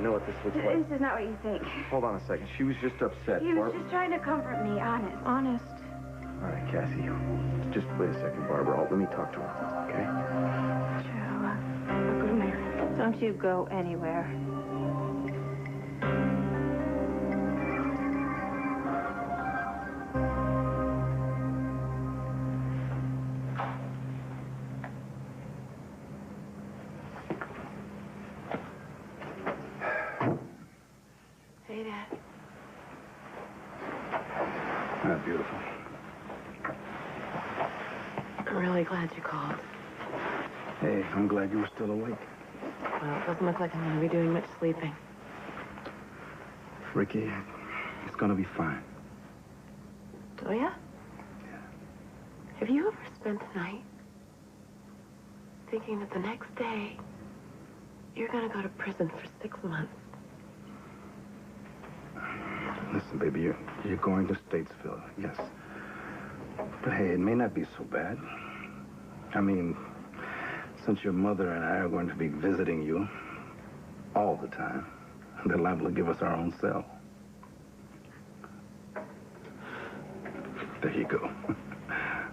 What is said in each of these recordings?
know what this looks like. This is not what you think. Hold on a second. She was just upset. He was just trying to comfort me, honest. Honest. All right, Cassie. Just wait a second, Barbara. Let me talk to her, okay? Joe, I'll go to Mary. Don't you go anywhere. Hey, Dad. Not beautiful. I'm really glad you called. Hey, I'm glad you were still awake. Well, it doesn't look like I'm going to be doing much sleeping. Ricky, it's gonna be fine. Oh, yeah? Yeah. Have you ever spent the night thinking that the next day you're going to go to prison for 6 months? Listen, baby, you're going to Statesville, yes. But hey, it may not be so bad. I mean, since your mother and I are going to be visiting you all the time, they're liable to give us our own cell. There you go.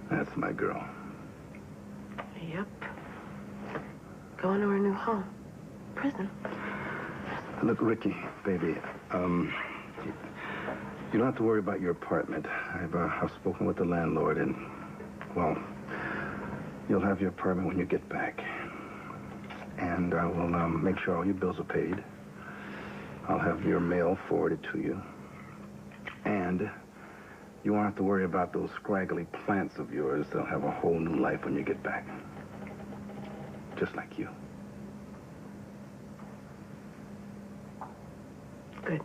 That's my girl. Yep. Going to her new home. Prison. Look, Ricky, baby, you don't have to worry about your apartment. I've spoken with the landlord, and, well, you'll have your apartment when you get back. And I will make sure all your bills are paid. I'll have your mail forwarded to you. And you won't have to worry about those scraggly plants of yours. They'll have a whole new life when you get back. Just like you. Good.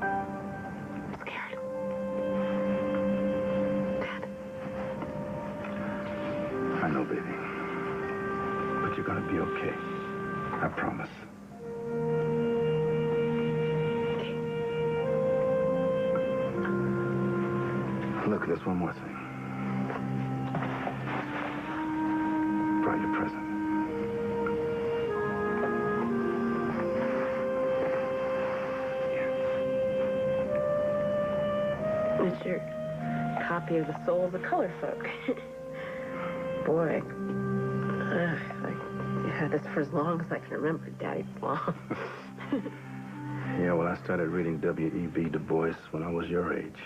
I'm scared. Dad. I know, baby. But you're gonna be okay. I promise. Look, there's one more thing. Brought your present. It's your copy of The Soul of the Color Folk. Boy, I've had this for as long as I can remember, Daddy. Long. Yeah, well, I started reading W.E.B. Du Bois when I was your age.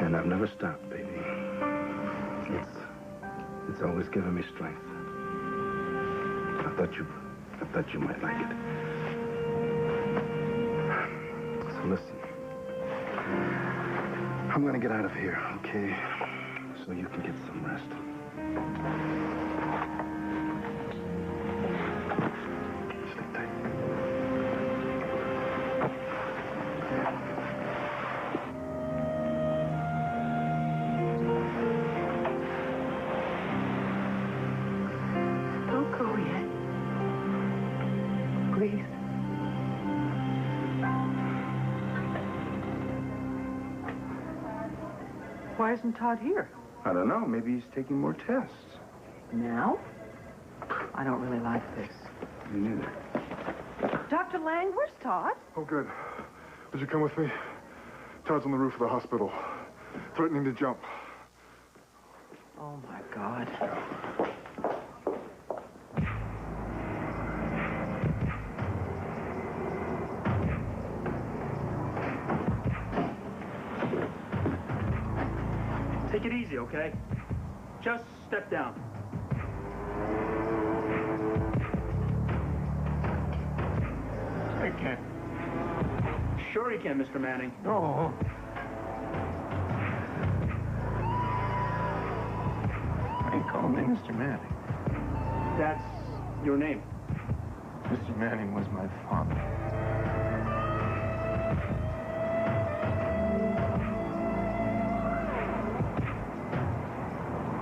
And I've never stopped, baby. It's always given me strength. I thought you might like it. So listen. I'm gonna get out of here, okay? So you can get some rest. Stay tight. Don't go yet. Please. Why isn't Todd here? I don't know. Maybe he's taking more tests. Now? I don't really like this. Me neither. Dr. Lang, where's Todd? Oh, good. Would you come with me? Todd's on the roof of the hospital, threatening to jump. Oh, my God. Take it easy, okay? Just step down. I can't. Sure you can, Mr. Manning. No. Why you call me Mr. Manning? That's your name. Mr. Manning was my father.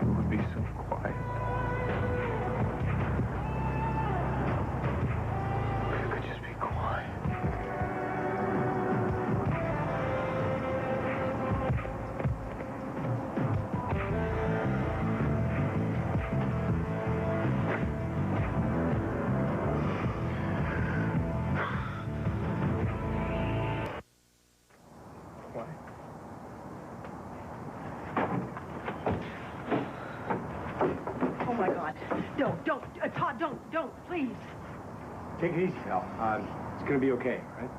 Who would be so quiet? You could just be quiet. don't, please. Take it easy, pal. It's gonna be okay, right?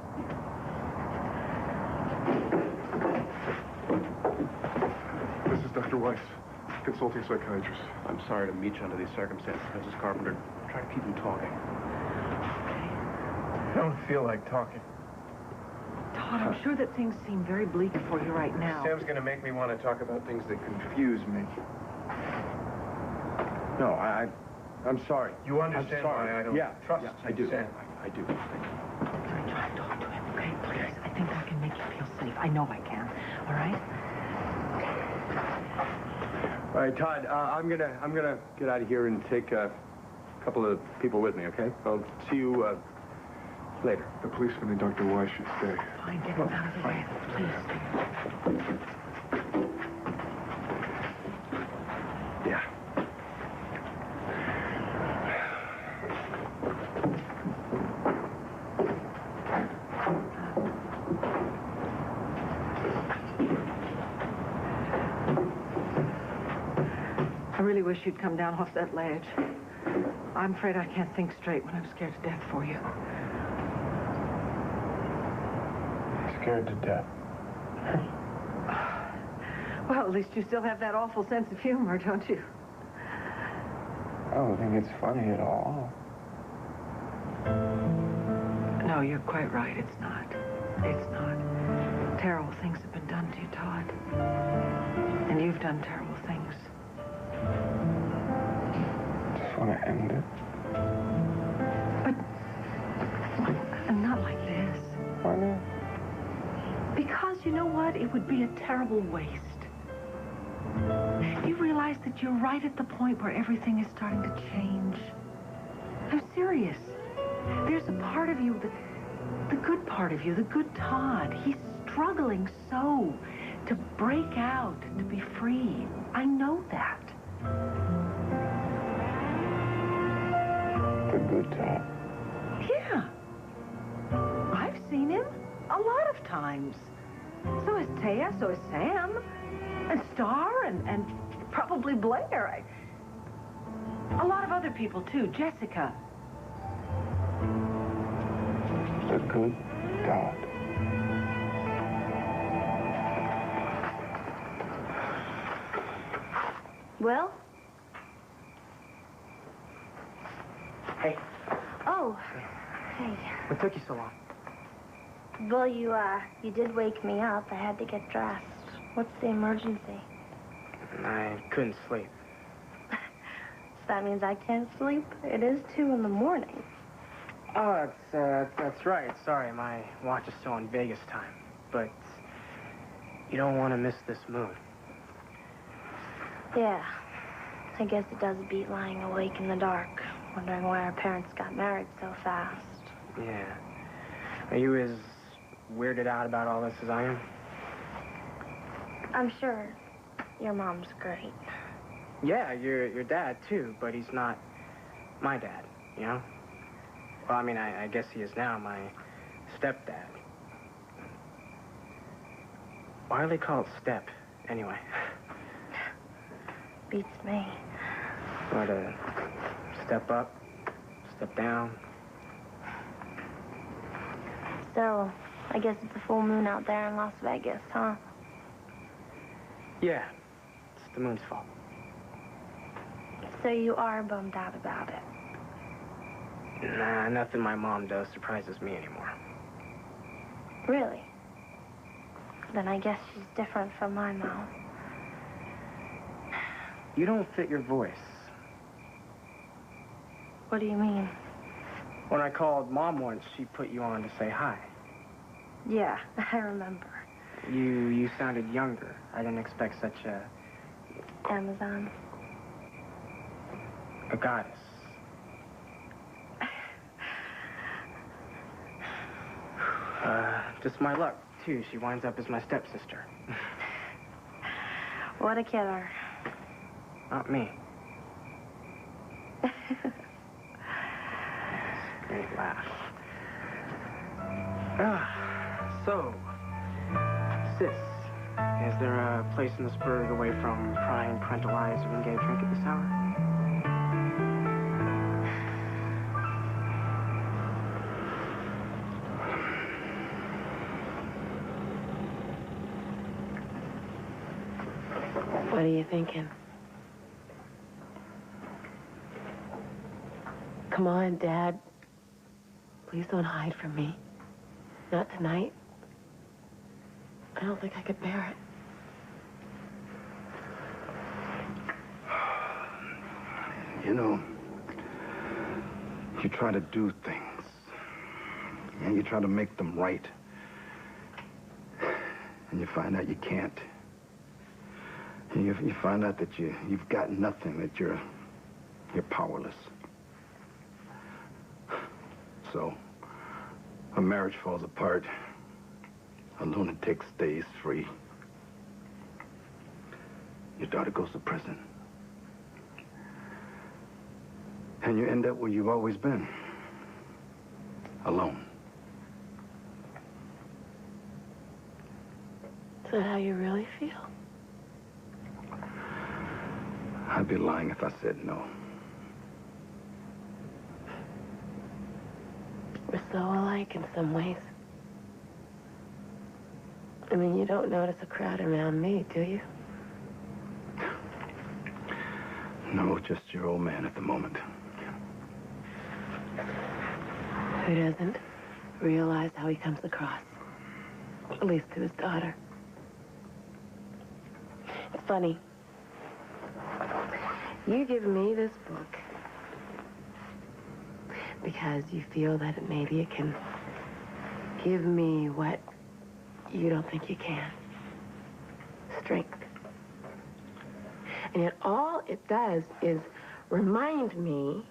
This is Dr. Weiss, consulting psychiatrist. I'm sorry to meet you under these circumstances, Mrs. Carpenter. Try to keep him talking. I don't feel like talking. Todd, I'm sure that things seem very bleak for you right now. Sam's gonna make me want to talk about things that confuse me. No, I'm sorry. You understand why I don't trust I do. Sam? I do. Try to talk to him, okay? Please. I think I can make you feel safe. I know I can. All right? All right, Todd. I'm gonna get out of here and take a couple of people with me. Okay? I'll see you later. The policeman and Dr. Weiss should stay. Fine, get him out of the way. Please. Yeah. I really wish you'd come down off that ledge. I'm afraid I can't think straight when I'm scared to death for you. Scared to death. Well, at least you still have that awful sense of humor, don't you? I don't think it's funny at all. No, you're quite right. It's not. It's not. Terrible things have been done to you, Todd. And you've done terrible things. Just want to end it. But not like this. Why not? Because you know what? It would be a terrible waste. You realize that you're right at the point where everything is starting to change. I'm serious. There's a part of you, the good part of you, the good Todd. He's struggling so to break out, to be free. I know that. The good Todd. Yeah. I've seen him a lot of times. So has Taya, so has Sam, and Star, and probably Blair. A lot of other people, too. Jessica. The good Todd. Well? Hey, Oh, hey. what took you so long? Well, you did wake me up. I had to get dressed. What's the emergency? I couldn't sleep. So that means I can't sleep? It is 2 in the morning. Oh, that's right. Sorry, my watch is still on Vegas time. But you don't want to miss this moon. Yeah. I guess it does beat lying awake in the dark, wondering why our parents got married so fast. Yeah. Are you as weirded out about all this as I am? I'm sure your mom's great. Yeah, your dad, too, but he's not my dad, you know? Well, I mean, I guess he is now, my stepdad. Why do they call it step, anyway? Beats me. What, step up, step down? So, I guess it's a full moon out there in Las Vegas, huh? Yeah, it's the moon's fault. So you are bummed out about it. Nah, nothing my mom does surprises me anymore. Really? Then I guess she's different from my mom. You don't fit your voice. What do you mean? When I called Mom once, she put you on to say hi. Yeah, I remember. You sounded younger. I didn't expect such a Amazon. goddess. Just my luck, too. She winds up as my stepsister. What a killer. Not me. Great laugh. So, sis, is there a place in the Spurs away from prying parental eyes we can get a drink at this hour? What are you thinking? Come on, Dad. Please don't hide from me. Not tonight. I don't think I could bear it. You know, you try to do things, and you try to make them right, and you find out you can't. And you find out that you've got nothing, that you're powerless. So, a marriage falls apart, a lunatic stays free. Your daughter goes to prison. And you end up where you've always been. Alone. Is that how you really feel? I'd be lying if I said no. We're so alike in some ways. I mean, you don't notice a crowd around me, do you? No, just your old man at the moment. Who doesn't realize how he comes across? At least to his daughter. It's funny. You give me this book because you feel that maybe it can give me what you don't think you can. Strength. And yet all it does is remind me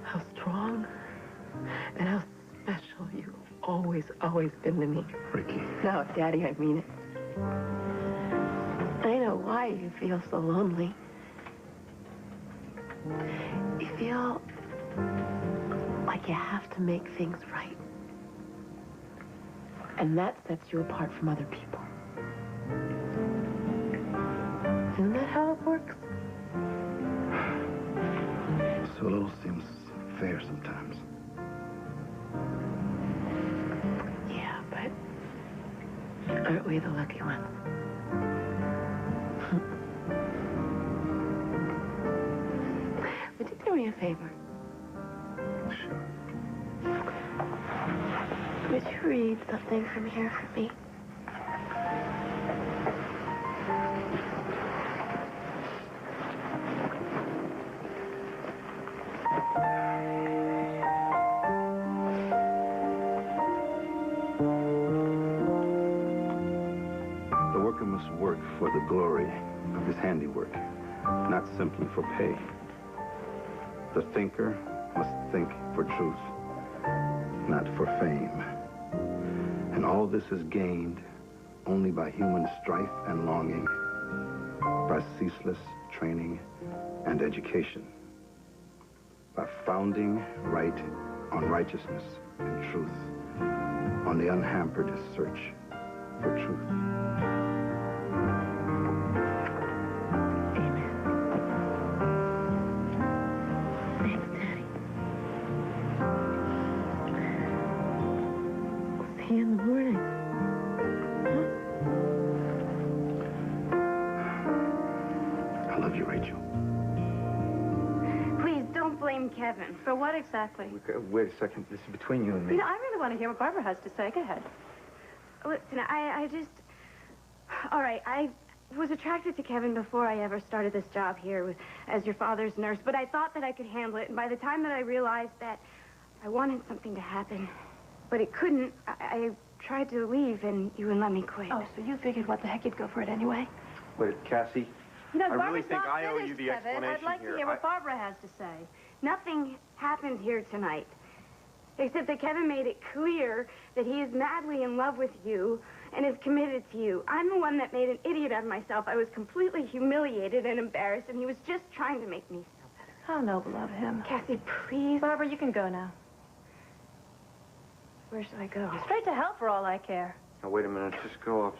how strong and how special you've always been to me. Ricky. No, Daddy, I mean it. I know why you feel so lonely. You feel like you have to make things right. And that sets you apart from other people. Isn't that how it works? So little seems fair sometimes. Yeah, but aren't we the lucky ones? Would you do me a favor? Sure. Would you read something from here for me? The worker must work for the glory of his handiwork, not simply for pay. The thinker must think for truth, not for fame. And all this is gained only by human strife and longing, by ceaseless training and education, by founding right on righteousness and truth, on the unhampered search for truth. Thanks, Daddy. See you in the morning. I love you, Rachel. Please, don't blame Kevin. For what exactly? Wait a second. This is between you and me. You know, I really want to hear what Barbara has to say. Go ahead. Listen, I just... All right, I was attracted to Kevin before I ever started this job here as your father's nurse, but I thought that I could handle it, and by the time that I realized that I wanted something to happen, but it couldn't, I tried to leave, and you wouldn't let me quit. Oh, so you figured what the heck you'd go for it anyway? Wait, Cassie. You know, I really Barbara's think not I owe you finished, the Kevin. explanation I'd like here. to hear what Barbara has to say. Nothing happened here tonight, except that Kevin made it clear that he is madly in love with you and is committed to you. I'm the one that made an idiot out of myself. I was completely humiliated and embarrassed, and he was just trying to make me feel better. How noble of him. Cassie, please. Barbara, you can go now. Where should I go? Straight to hell for all I care. Now, wait a minute. Just go up.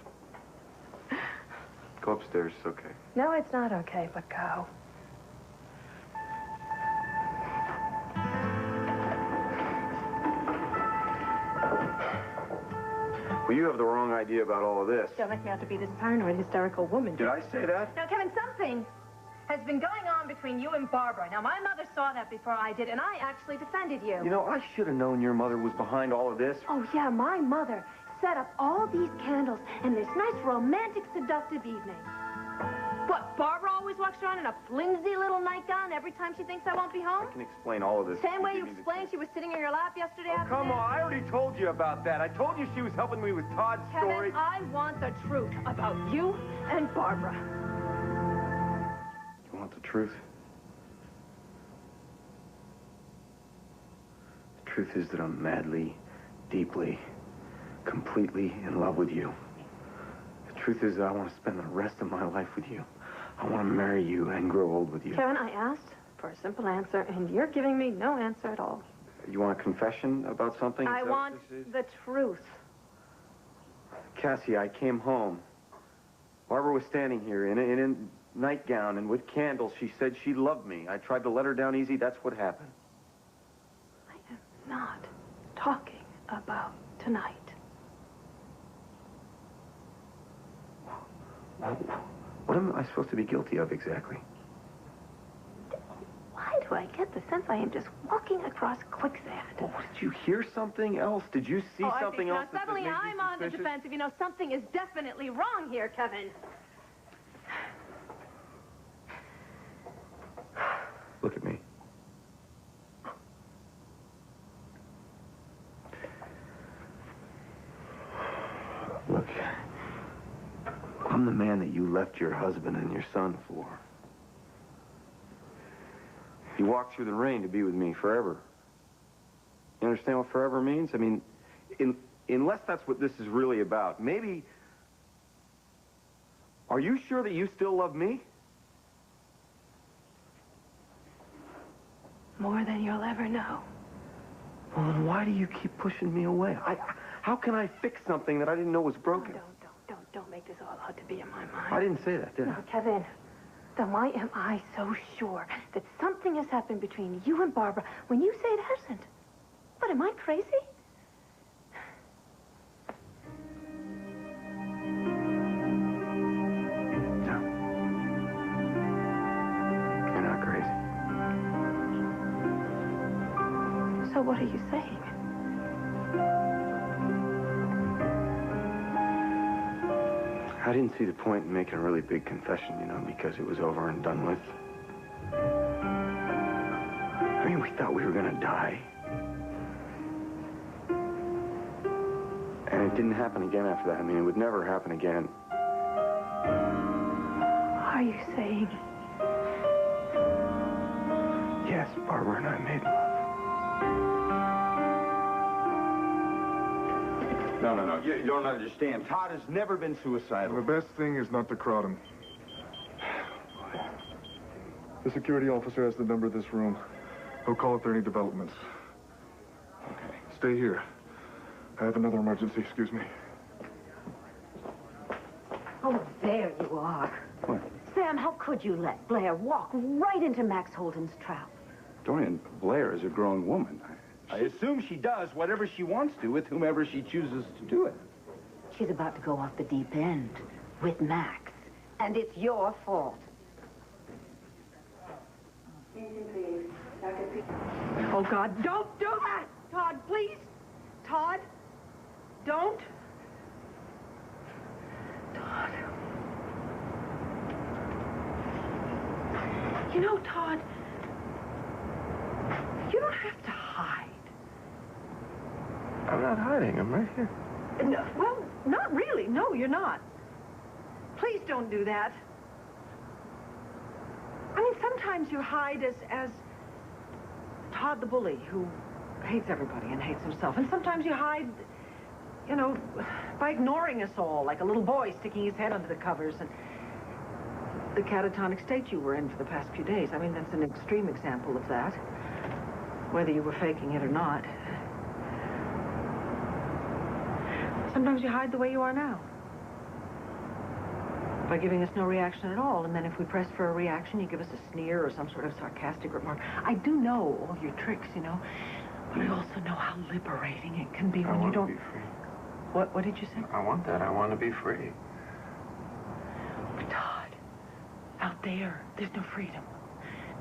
Go upstairs. It's okay. No, it's not okay, but go. Well, you have the wrong idea about all of this. Don't make me out to be this paranoid, hysterical woman. Did I say that? Now, Kevin, something has been going on between you and Barbara. Now, my mother saw that before I did, and I actually defended you. You know, I should have known your mother was behind all of this. Oh, yeah, my mother set up all these candles and this nice romantic, seductive evening. What, Barbara always walks around in a flimsy little nightgown every time she thinks I won't be home? I can explain all of this. Same way you explained she was sitting in your lap yesterday afternoon? Come on, I already told you about that. I told you she was helping me with Todd's story. Kevin, I want the truth about you and Barbara. You want the truth? The truth is that I'm madly, deeply, completely in love with you. The truth is that I want to spend the rest of my life with you. I want to marry you and grow old with you. Kevin, I asked for a simple answer, and you're giving me no answer at all. You want a confession about something? I want the truth. Cassie, I came home. Barbara was standing here in a nightgown and with candles. She said she loved me. I tried to let her down easy. That's what happened. I am not talking about tonight. What am I supposed to be guilty of exactly? Why do I get the sense I am just walking across quicksand? Oh, did you hear something else? Did you see something else? Now, suddenly I'm on the defensive. You know, something is definitely wrong here, Kevin. Look at me. Look. I'm the man that you left your husband and your son for. You walked through the rain to be with me forever. You understand what forever means? I mean, unless that's what this is really about, maybe... Are you sure that you still love me? More than you'll ever know. Well, then why do you keep pushing me away? How can I fix something that I didn't know was broken? Don't make this all out to be in my mind. I didn't say that, did I? No, Kevin. Then why am I so sure that something has happened between you and Barbara when you say it hasn't? What, am I crazy? No. You're not crazy. So what are you saying? I didn't see the point in making a really big confession, you know, because it was over and done with. I mean, we thought we were gonna die. And it didn't happen again after that. I mean, it would never happen again. Are you saying? Yes, Barbara and I made love. No. You don't understand. Todd has never been suicidal. The best thing is not to crowd him. The security officer has the number of this room. He'll call if there are any developments. Okay. Stay here. I have another emergency, excuse me. Oh, there you are. What? Sam, how could you let Blair walk right into Max Holden's trap? Dorian, Blair is a grown woman. I assume she does whatever she wants to with whomever she chooses to do it. She's about to go off the deep end with Max, and it's your fault. Oh, God, don't do that! Todd, please! Todd, don't! Todd. You know, Todd, you don't have to hide. I'm not hiding. I'm right here. No, well, not really. No, you're not. Please don't do that. I mean, sometimes you hide as Todd the bully, who hates everybody and hates himself. And sometimes you hide, you know, by ignoring us all, like a little boy sticking his head under the covers. And the catatonic state you were in for the past few days, I mean, that's an extreme example of that, whether you were faking it or not. Sometimes you hide the way you are now, by giving us no reaction at all. And then if we press for a reaction, you give us a sneer or some sort of sarcastic remark. I do know all your tricks, you know, but I also know how liberating it can be when you don't... Be free. What did you say? I want that. I want to be free. But Todd, out there's no freedom.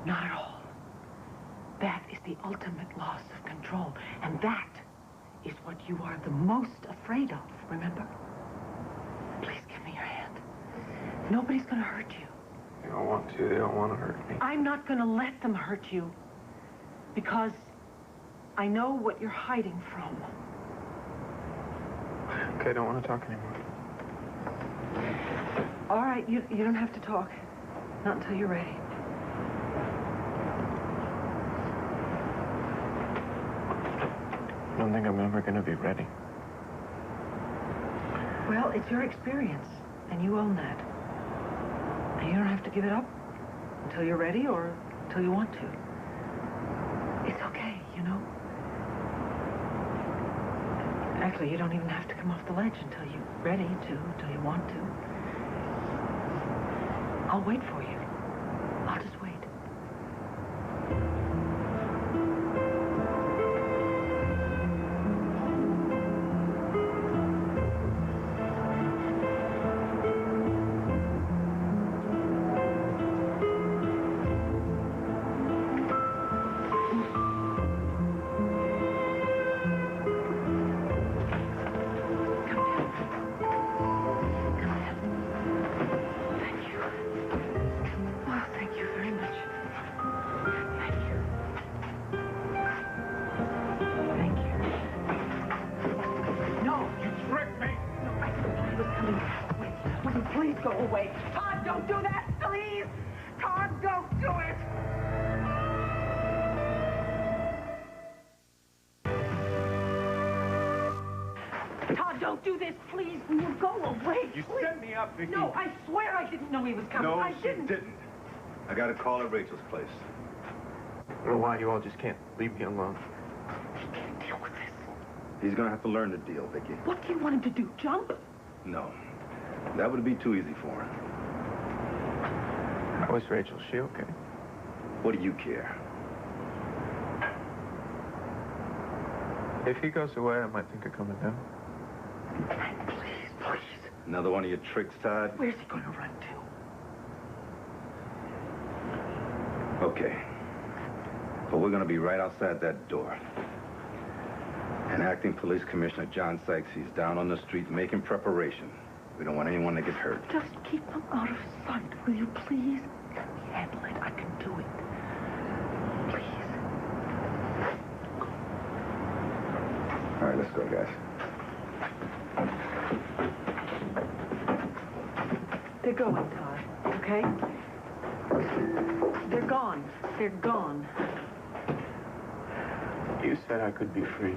Not at all. That is the ultimate loss of control. And that is what you are the most afraid of, remember? Please give me your hand. Nobody's going to hurt you. They don't want to. They don't want to hurt me. I'm not going to let them hurt you. Because I know what you're hiding from. Okay, I don't want to talk anymore. All right, you don't have to talk. Not until you're ready. I don't think I'm ever going to be ready. Well, it's your experience, and you own that. And you don't have to give it up until you're ready or until you want to. It's okay, you know? Actually, you don't even have to come off the ledge until you're ready to, until you want to. I'll wait for you. I'll just wait. Please go away. Todd, don't do that, please! Todd, don't do it! Todd, don't do this, please. Will you go away? You please? set me up, Vicky. No, I swear I didn't know he was coming. No, I she didn't. I got a call at Rachel's place. I don't know why you all just can't leave me alone. He can't deal with this. He's gonna have to learn the deal, Vicky. What do you want him to do, jump? No. That would be too easy for him. How is Rachel? Is she okay? What do you care? If he goes away, I might think of coming down. Please, please. Another one of your tricks, Todd? Where's he going to run to? Okay. But we're gonna be right outside that door. And Acting Police Commissioner John Sykes, he's down on the street making preparation. We don't want anyone to get hurt. Just keep them out of sight, will you please? Let me handle it. I can do it. Please. All right, let's go, guys. They're going, Todd, okay? They're gone. They're gone. You said I could be free.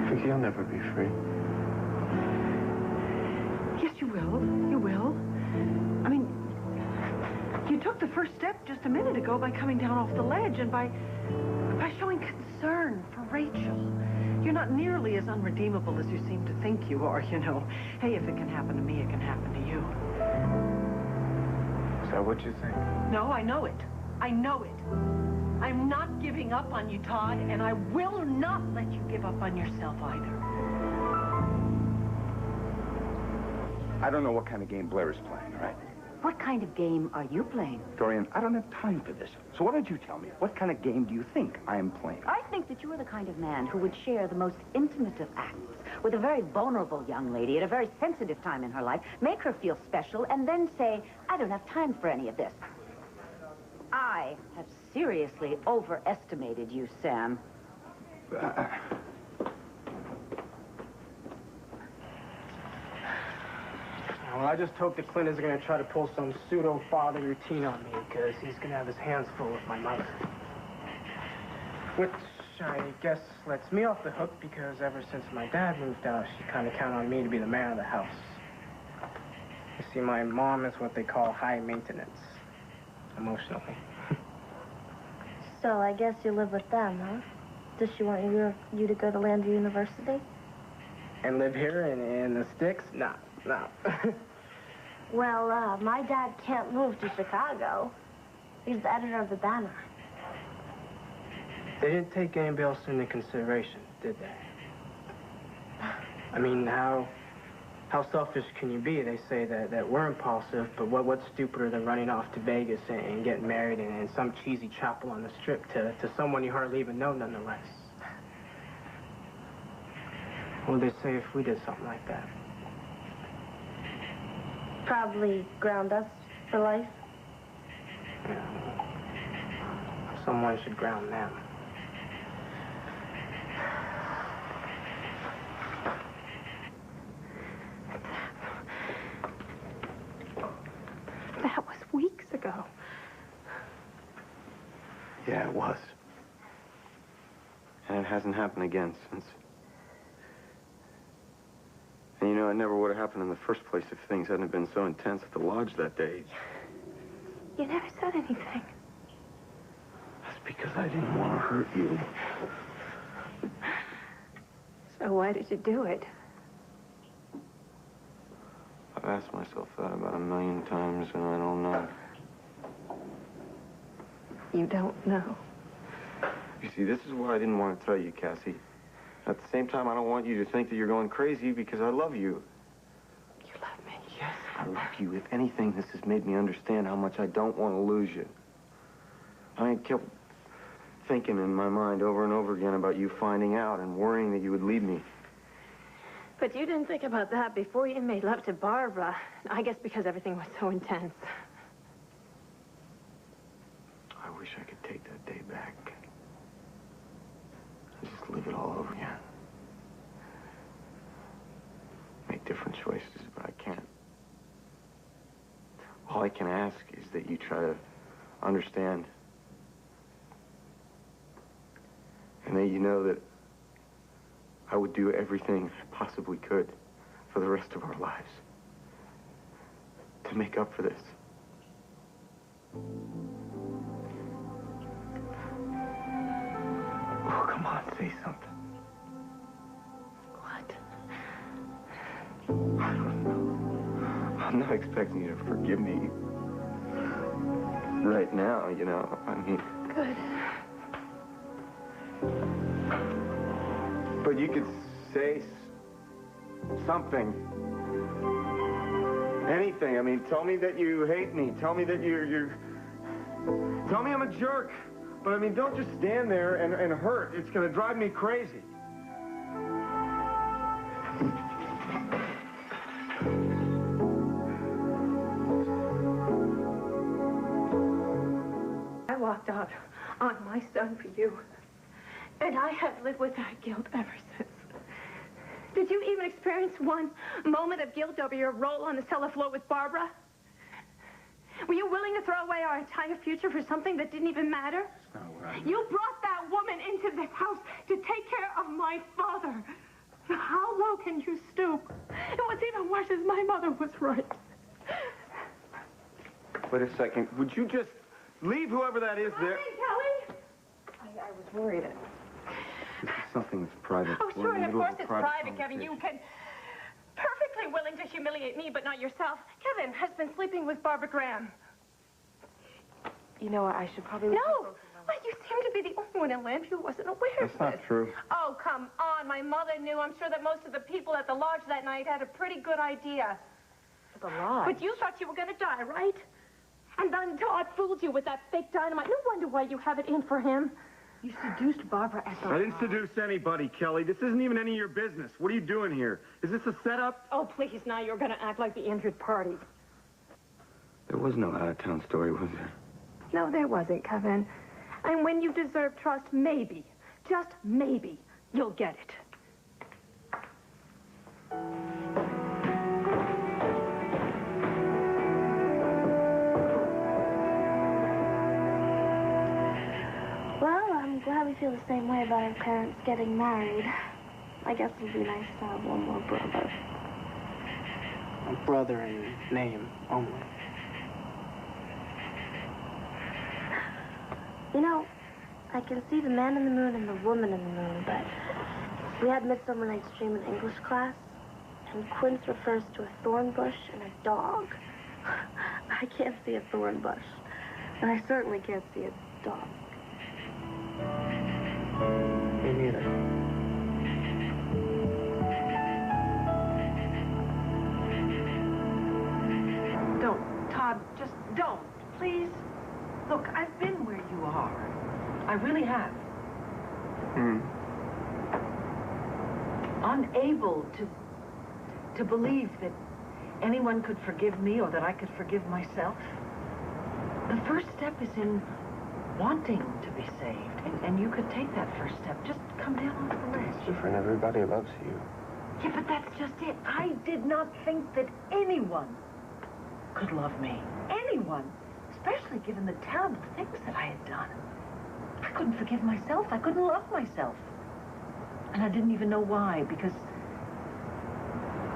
Vicky, I'll never be free. Yes, you will. You will. I mean, you took the first step just a minute ago by coming down off the ledge and by showing concern for Rachel. You're not nearly as unredeemable as you seem to think you are, you know. Hey, if it can happen to me, it can happen to you. Is that what you think? No, I know it. I know it. I'm not giving up on you, Todd, and I will not let you give up on yourself either. I don't know what kind of game Blair is playing, all right? What kind of game are you playing? Dorian, I don't have time for this. So why don't you tell me, what kind of game do you think I am playing? I think that you are the kind of man who would share the most intimate of acts with a very vulnerable young lady at a very sensitive time in her life, make her feel special, and then say, I don't have time for any of this. I have seriously overestimated you, Sam. Well, I just hope that Clint isn't going to try to pull some pseudo-father routine on me, because he's going to have his hands full with my mother. Which I guess lets me off the hook, because ever since my dad moved out, she kind of counted on me to be the man of the house. You see, my mom is what they call high maintenance, emotionally. So I guess you live with them, huh? Does she want you to go to Landry University? And live here in the sticks? No. Well, my dad can't move to Chicago. He's the editor of the Banner. They didn't take anybody else into consideration, did they? I mean, how selfish can you be? They say that we're impulsive, but what's stupider than running off to Vegas and getting married in some cheesy chapel on the strip to someone you hardly even know, nonetheless? What would they say if we did something like that? Probably ground us for life. Yeah. Someone should ground them. That was weeks ago. Yeah, it was. And it hasn't happened again since. And you know, it never would have happened in the first place if things hadn't been so intense at the lodge that day. You never said anything. That's because I didn't want to hurt you. So why did you do it? I've asked myself that about 1,000,000 times, and I don't know. You don't know. You see, this is why I didn't want to tell you, Cassie. At the same time, I don't want you to think that you're going crazy because I love you. You love me? Yes, I love you. If anything, this has made me understand how much I don't want to lose you. I kept thinking in my mind over and over again about you finding out and worrying that you would leave me. But you didn't think about that before you made love to Barbara. I guess because everything was so intense. I wish I could take that day back. And just live it all over again. Make different choices, but I can't. All I can ask is that you try to understand. And that you know that I would do everything I possibly could for the rest of our lives to make up for this. Oh, come on, say something. What? I don't know. I'm not expecting you to forgive me right now, you know. I mean... Good. But you could say something. Anything. I mean, tell me that you hate me. Tell me that you're... Tell me I'm a jerk. But, I mean, don't just stand there and hurt. It's going to drive me crazy. I walked out on my son for you. And I have lived with that guilt ever since. Did you even experience one moment of guilt over your role on the cellar floor with Barbara? Were you willing to throw away our entire future for something that didn't even matter? That's not what I mean. You brought that woman into this house to take care of my father. How low can you stoop? And what's even worse is my mother was right. Wait a second. Would you just leave whoever that is there? Kelly! I was worried. This is something that's private. Oh, We're sure, in and the of middle course a it's private private, Kevin. You conversation. can perfectly willing to humiliate me, but not yourself. Kevin has been sleeping with Barbara Graham. You know what? I should probably... No! Well, you seem to be the only one in Lambview who wasn't aware of That's not this. true. Oh, come on. My mother knew. I'm sure that most of the people at the lodge that night had a pretty good idea. The lodge? But you thought you were going to die, right? And then Todd fooled you with that fake dynamite. No wonder why you have it in for him. You seduced Barbara at the I didn't seduce anybody, Kelly. This isn't even any of your business. What are you doing here? Is this a setup? Oh, please, now you're going to act like the injured party. There was no out-of-town story, was there? No, there wasn't, Kevin. And when you deserve trust, maybe, just maybe, you'll get it. Well, I'm glad we feel the same way about our parents getting married. I guess it would be nice to have one more brother. A brother in name only. You know, I can see the man in the moon and the woman in the moon, but we had Midsummer Night's Dream in English class, and Quince refers to a thorn bush and a dog. I can't see a thorn bush, and I certainly can't see a dog. Me neither. Don't, please. Look, I've been where you are. I really have. Unable to believe that anyone could forgive me or that I could forgive myself. The first step is in wanting to be saved. And you could take that first step. Just come down off the ledge. Different. Everybody loves you. Yeah, but that's just it. I did not think that anyone could love me. Anyone. Especially given the terrible things that I had done. I couldn't forgive myself. I couldn't love myself. And I didn't even know why, because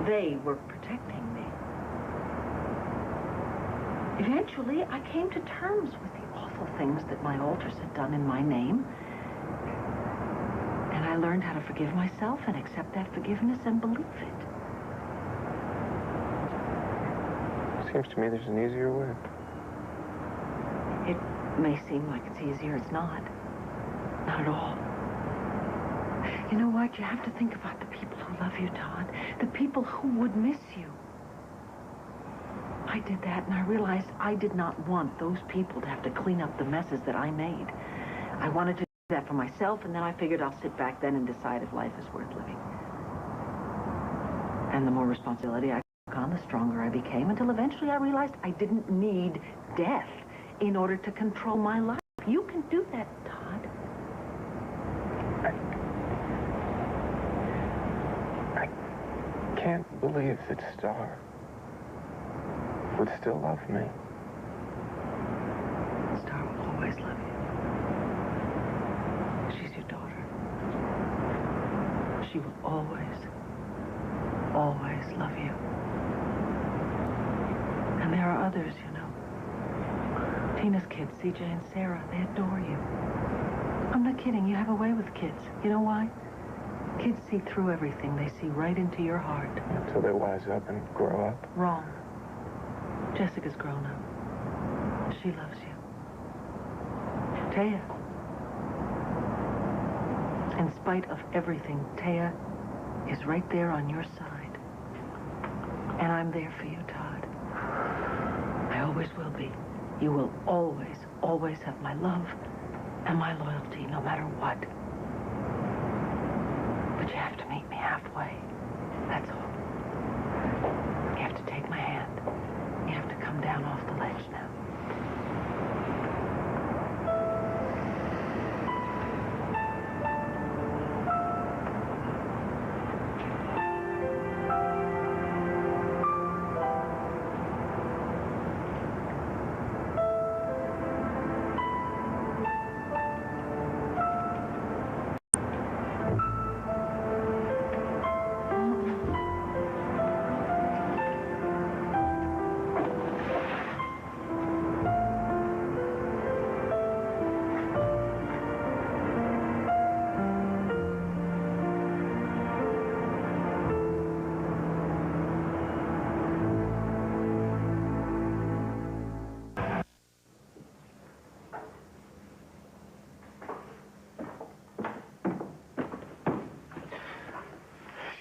they were protecting me. Eventually, I came to terms with the awful things that my altars had done in my name. And I learned how to forgive myself and accept that forgiveness and believe it. Seems to me there's an easier way. It may seem like it's easier. It's not. Not at all. You know what? You have to think about the people who love you, Todd. The people who would miss you. I did that, and I realized I did not want those people to have to clean up the messes that I made. I wanted to do that for myself, and then I figured I'll sit back then and decide if life is worth living. And the more responsibility I took on, the stronger I became, until eventually I realized I didn't need death in order to control my life. You can do that, Todd. I can't believe that Star would still love me. Star will always love you. She's your daughter. She will always, always love you. And there are others, you know. Tina's kids, CJ and Sarah, they adore you. I'm not kidding. You have a way with kids. You know why? Kids see through everything. They see right into your heart. Until they wise up and grow up. Wrong. Jessica's grown up. She loves you. Taya. In spite of everything, Taya is right there on your side. And I'm there for you, Todd. I always will be. You will always, always have my love and my loyalty, no matter what. But you have to meet me halfway. That's all. You have to take my hand. You have to come down off the ledge now.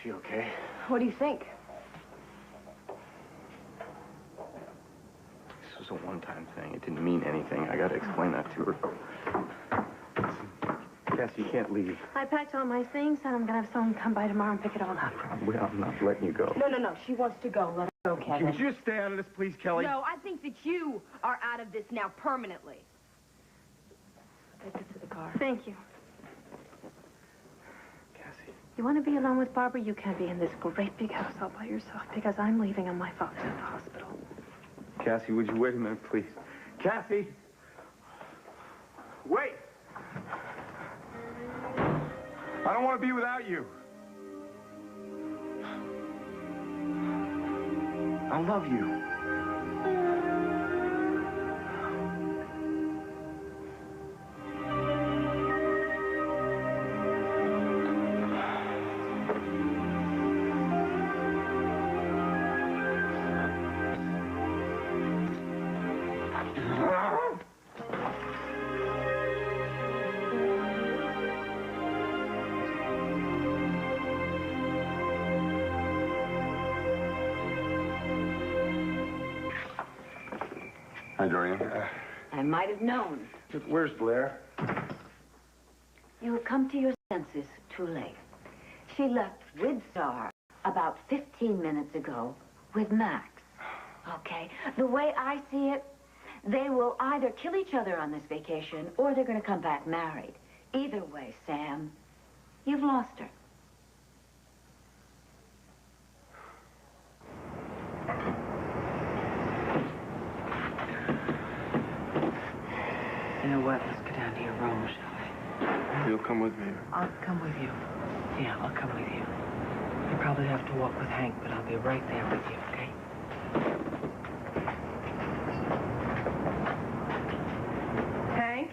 She okay? What do you think? This was a one-time thing. It didn't mean anything. I gotta explain that to her. Cassie, you can't leave. I packed all my things, and I'm gonna have someone come by tomorrow and pick it all up. I'm not letting you go. No. She wants to go. Let her go, Kevin. Would you stay out of this, please, Kelly? No, I think that you are out of this now permanently. Take this to the car. Thank you. Cassie. You want to be alone with Barbara? You can't be in this great big house all by yourself, because I'm leaving and my father's at the hospital. Cassie, would you wait a minute, please? Cassie! Wait! I don't want to be without you. I love you. Dorian. I might have known. Where's Blair? You have come to your senses too late. She left with Star about 15 minutes ago with Max. Okay? The way I see it, they will either kill each other on this vacation or they're going to come back married. Either way, Sam, you've lost her. You know what? Let's go down to your room, shall we? You'll come with me. I'll come with you. Yeah, I'll come with you. You probably have to walk with Hank, but I'll be right there with you, okay? Hank,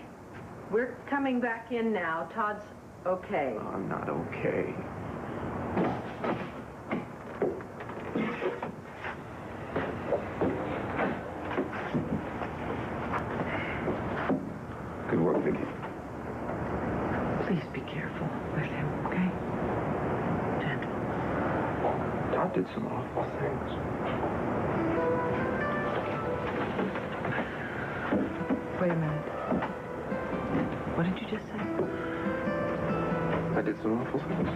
we're coming back in now. Todd's okay. I'm not okay. Good work, Vicky. Please be careful with him, okay? Gentle. Todd did some awful things. Wait a minute. What did you just say? I did some awful things.